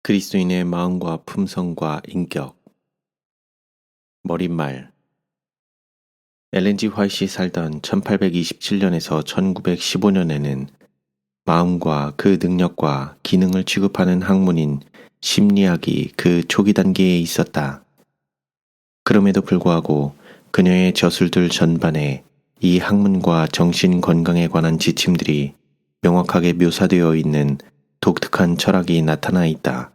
그리스도인의 마음과 품성과 인격. 머릿말. 엘렌 G 화이트이 살던 1827년에서 1915년에는 마음과 그 능력과 기능을 취급하는 학문인 심리학이 그 초기 단계에 있었다. 그럼에도 불구하고 그녀의 저술들 전반에 이 학문과 정신 건강에 관한 지침들이 명확하게 묘사되어 있는 독특한 철학이 나타나 있다.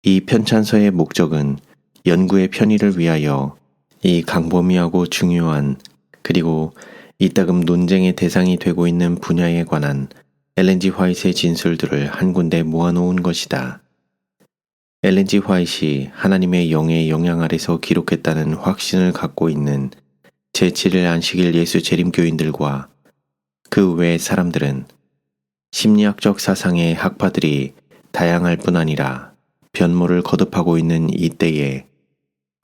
이 편찬서의 목적은 연구의 편의를 위하여 이 광범위하고 중요한 그리고 이따금 논쟁의 대상이 되고 있는 분야에 관한 엘렌 G 화이트의 진술들을 한 군데 모아놓은 것이다. 엘렌 G 화이트이 하나님의 영의 영향 아래서 기록했다는 확신을 갖고 있는 제7일 안식일 예수 재림교인들과 그 외 사람들은 심리학적 사상의 학파들이 다양할 뿐 아니라 변모를 거듭하고 있는 이때에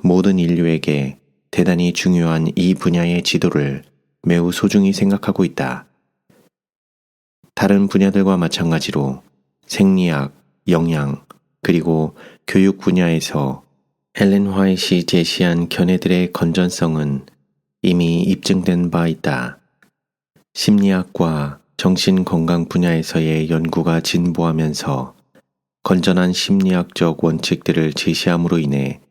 모든 인류에게 대단히 중요한 이 분야의 지도를 매우 소중히 생각하고 있다. 다른 분야들과 마찬가지로 생리학, 영양, 그리고 교육 분야에서 엘렌 화이트이 제시한 견해들의 건전성은 이미 입증된 바 있다. 심리학과 정신건강 분야에서의 연구가 진보하면서 건전한 심리학적 원칙들을 제시함으로 인해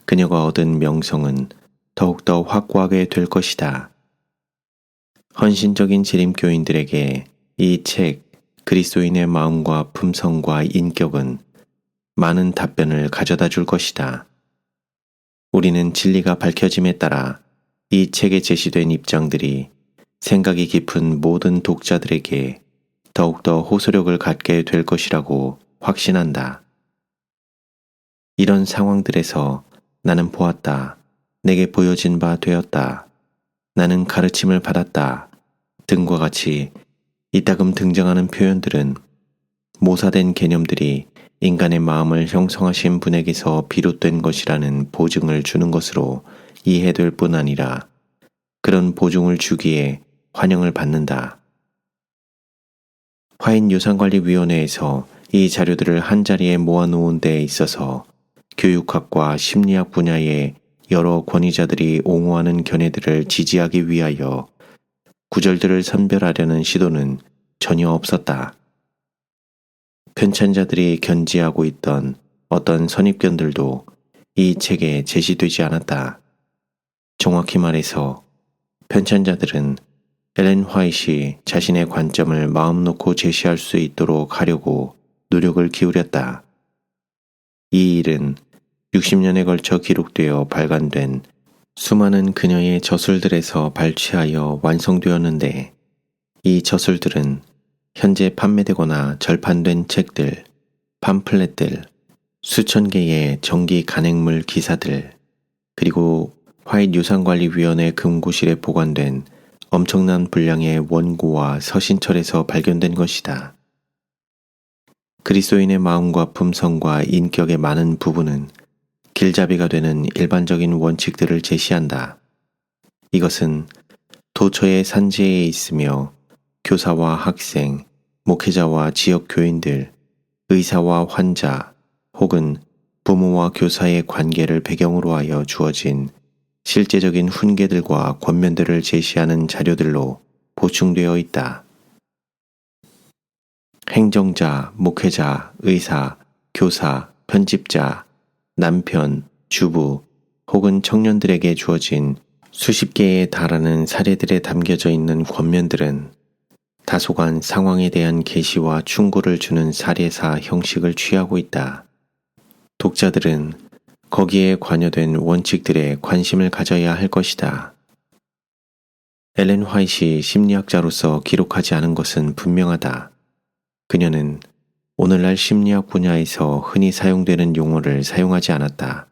그녀가 얻은 명성은 더욱더 확고하게 될 것이다. 헌신적인 재림교인들에게 이 책 그리스도인의 마음과 품성과 인격은 많은 답변을 가져다 줄 것이다. 우리는 진리가 밝혀짐에 따라 이 책에 제시된 입장들이 생각이 깊은 모든 독자들에게 더욱더 호소력을 갖게 될 것이라고 확신한다. 이런 상황들에서 나는 보았다, 내게 보여진 바 되었다, 나는 가르침을 받았다 등과 같이 이따금 등장하는 표현들은 모사된 개념들이 인간의 마음을 형성하신 분에게서 비롯된 것이라는 보증을 주는 것으로 이해될 뿐 아니라 그런 보증을 주기에 환영을 받는다. 화인유산관리위원회에서 이 자료들을 한자리에 모아놓은 데에 있어서 교육학과 심리학 분야의 여러 권위자들이 옹호하는 견해들을 지지하기 위하여 구절들을 선별하려는 시도는 전혀 없었다. 편찬자들이 견지하고 있던 어떤 선입견들도 이 책에 제시되지 않았다. 정확히 말해서 편찬자들은 엘렌 화이트이 자신의 관점을 마음 놓고 제시할 수 있도록 하려고 노력을 기울였다. 이 일은 60년에 걸쳐 기록되어 발간된 수많은 그녀의 저술들에서 발췌하여 완성되었는데 이 저술들은 현재 판매되거나 절판된 책들, 팜플렛들, 수천 개의 정기 간행물 기사들, 그리고 화이트 유산관리위원회 금고실에 보관된 엄청난 분량의 원고와 서신철에서 발견된 것이다. 그리스도인의 마음과 품성과 인격의 많은 부분은 길잡이가 되는 일반적인 원칙들을 제시한다. 이것은 도처의 산지에 있으며 교사와 학생, 목회자와 지역 교인들, 의사와 환자 혹은 부모와 교사의 관계를 배경으로 하여 주어진 실제적인 훈계들과 권면들을 제시하는 자료들로 보충되어 있다. 행정자, 목회자, 의사, 교사, 편집자, 남편, 주부 혹은 청년들에게 주어진 수십 개에 달하는 사례들에 담겨져 있는 권면들은 다소간 상황에 대한 계시와 충고를 주는 사례사 형식을 취하고 있다. 독자들은 거기에 관여된 원칙들에 관심을 가져야 할 것이다. 엘렌 화이트이 심리학자로서 기록하지 않은 것은 분명하다. 그녀는 오늘날 심리학 분야에서 흔히 사용되는 용어를 사용하지 않았다.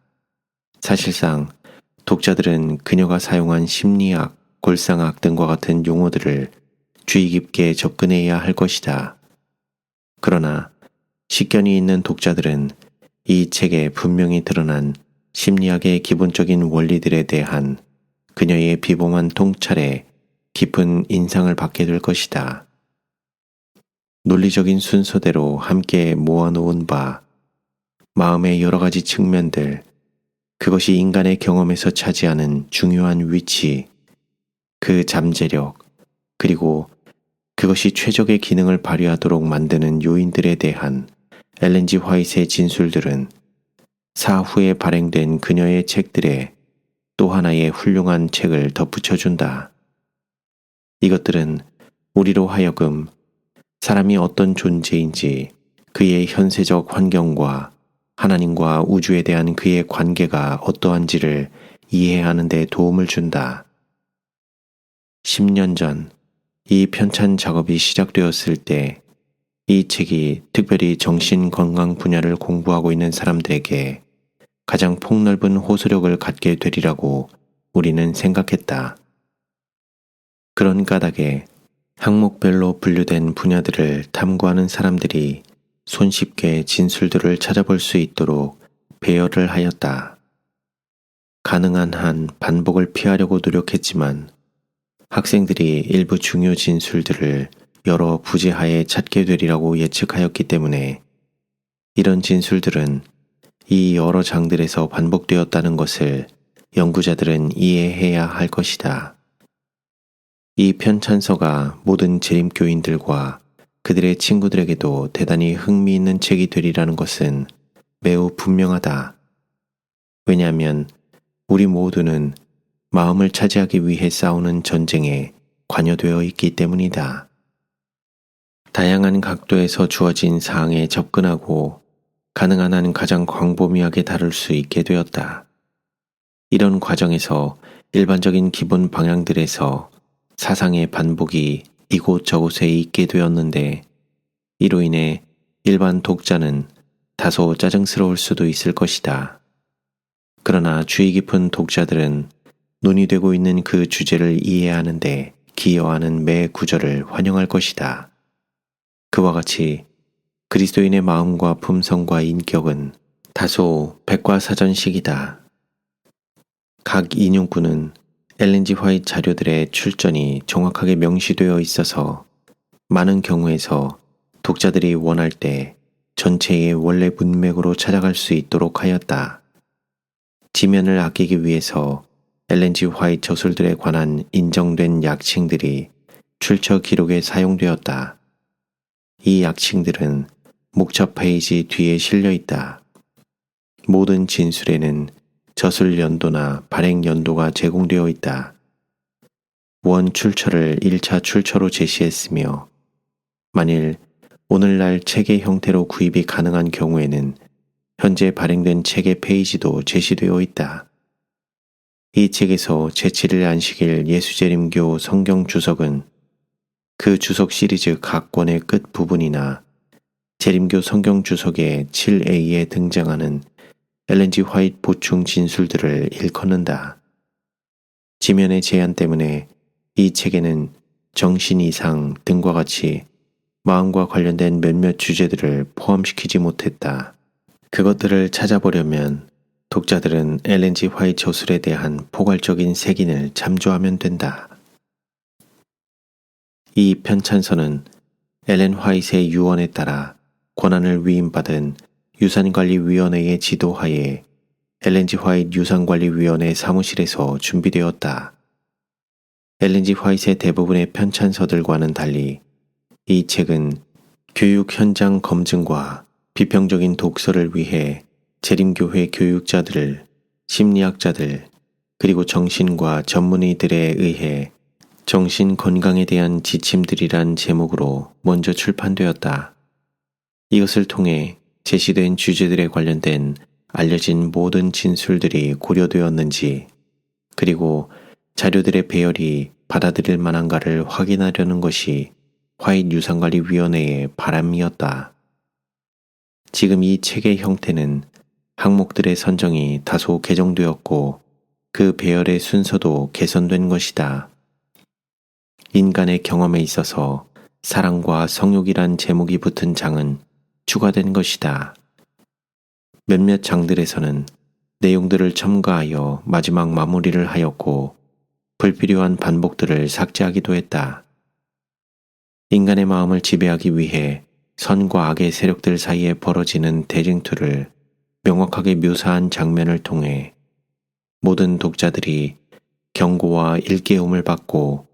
사실상 독자들은 그녀가 사용한 심리학, 골상학 등과 같은 용어들을 주의 깊게 접근해야 할 것이다. 그러나 식견이 있는 독자들은 이 책에 분명히 드러난 심리학의 기본적인 원리들에 대한 그녀의 비범한 통찰에 깊은 인상을 받게 될 것이다. 논리적인 순서대로 함께 모아놓은 바, 마음의 여러 가지 측면들, 그것이 인간의 경험에서 차지하는 중요한 위치, 그 잠재력, 그리고 그것이 최적의 기능을 발휘하도록 만드는 요인들에 대한 엘렌 G. 화이트의 진술들은 사후에 발행된 그녀의 책들에 또 하나의 훌륭한 책을 덧붙여준다. 이것들은 우리로 하여금 사람이 어떤 존재인지, 그의 현세적 환경과 하나님과 우주에 대한 그의 관계가 어떠한지를 이해하는 데 도움을 준다. 10년 전 이 편찬 작업이 시작되었을 때 이 책이 특별히 정신건강 분야를 공부하고 있는 사람들에게 가장 폭넓은 호소력을 갖게 되리라고 우리는 생각했다. 그런 까닭에 항목별로 분류된 분야들을 탐구하는 사람들이 손쉽게 진술들을 찾아볼 수 있도록 배열을 하였다. 가능한 한 반복을 피하려고 노력했지만 학생들이 일부 중요 진술들을 여러 부제하에 찾게 되리라고 예측하였기 때문에 이런 진술들은 이 여러 장들에서 반복되었다는 것을 연구자들은 이해해야 할 것이다. 이 편찬서가 모든 재림교인들과 그들의 친구들에게도 대단히 흥미있는 책이 되리라는 것은 매우 분명하다. 왜냐하면 우리 모두는 마음을 차지하기 위해 싸우는 전쟁에 관여되어 있기 때문이다. 다양한 각도에서 주어진 사항에 접근하고 가능한 한 가장 광범위하게 다룰 수 있게 되었다. 이런 과정에서 일반적인 기본 방향들에서 사상의 반복이 이곳저곳에 있게 되었는데 이로 인해 일반 독자는 다소 짜증스러울 수도 있을 것이다. 그러나 주의 깊은 독자들은 논의되고 있는 그 주제를 이해하는데 기여하는 매 구절을 환영할 것이다. 그와 같이 그리스도인의 마음과 품성과 인격은 다소 백과사전식이다. 각 인용구는 엘렌 G. 화이트 자료들의 출전이 정확하게 명시되어 있어서 많은 경우에서 독자들이 원할 때 전체의 원래 문맥으로 찾아갈 수 있도록 하였다. 지면을 아끼기 위해서 엘렌 G. 화이트 저술들에 관한 인정된 약칭들이 출처 기록에 사용되었다. 이 약칭들은 목차 페이지 뒤에 실려 있다. 모든 진술에는 저술 연도나 발행 연도가 제공되어 있다. 원 출처를 1차 출처로 제시했으며 만일 오늘날 책의 형태로 구입이 가능한 경우에는 현재 발행된 책의 페이지도 제시되어 있다. 이 책에서 제7일 안식일 예수재림교 성경 주석은 그 주석 시리즈 각 권의 끝 부분이나 재림교 성경 주석의 7A에 등장하는 엘렌 G. 화이트 보충 진술들을 일컫는다. 지면의 제한 때문에 이 책에는 정신 이상 등과 같이 마음과 관련된 몇몇 주제들을 포함시키지 못했다. 그것들을 찾아보려면 독자들은 엘렌 G. 화이트 저술에 대한 포괄적인 색인을 참조하면 된다. 이 편찬서는 엘렌 화이트의 유언에 따라 권한을 위임받은 유산관리위원회의 지도하에 엘렌 G. 화이트 유산관리위원회 사무실에서 준비되었다. 엘렌 G. 화이트의 대부분의 편찬서들과는 달리 이 책은 교육 현장 검증과 비평적인 독서를 위해 재림교회 교육자들, 심리학자들, 그리고 정신과 전문의들에 의해 정신 건강에 대한 지침들이란 제목으로 먼저 출판되었다. 이것을 통해 제시된 주제들에 관련된 알려진 모든 진술들이 고려되었는지, 그리고 자료들의 배열이 받아들일 만한가를 확인하려는 것이 화이트 유산관리위원회의 바람이었다. 지금 이 책의 형태는 항목들의 선정이 다소 개정되었고 그 배열의 순서도 개선된 것이다. 인간의 경험에 있어서 사랑과 성욕이란 제목이 붙은 장은 추가된 것이다. 몇몇 장들에서는 내용들을 첨가하여 마지막 마무리를 하였고 불필요한 반복들을 삭제하기도 했다. 인간의 마음을 지배하기 위해 선과 악의 세력들 사이에 벌어지는 대쟁투를 명확하게 묘사한 장면을 통해 모든 독자들이 경고와 일깨움을 받고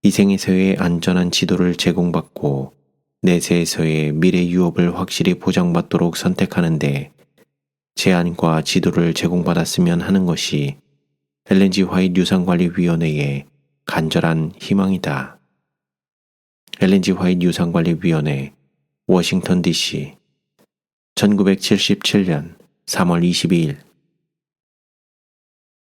이생에서의 안전한 지도를 제공받고 내세에서의 미래 유업을 확실히 보장받도록 선택하는데 제안과 지도를 제공받았으면 하는 것이 엘렌 G. 화이트 유산관리위원회의 간절한 희망이다. 엘렌 G. 화이트 유산관리위원회 워싱턴 DC 1977년 3월 22일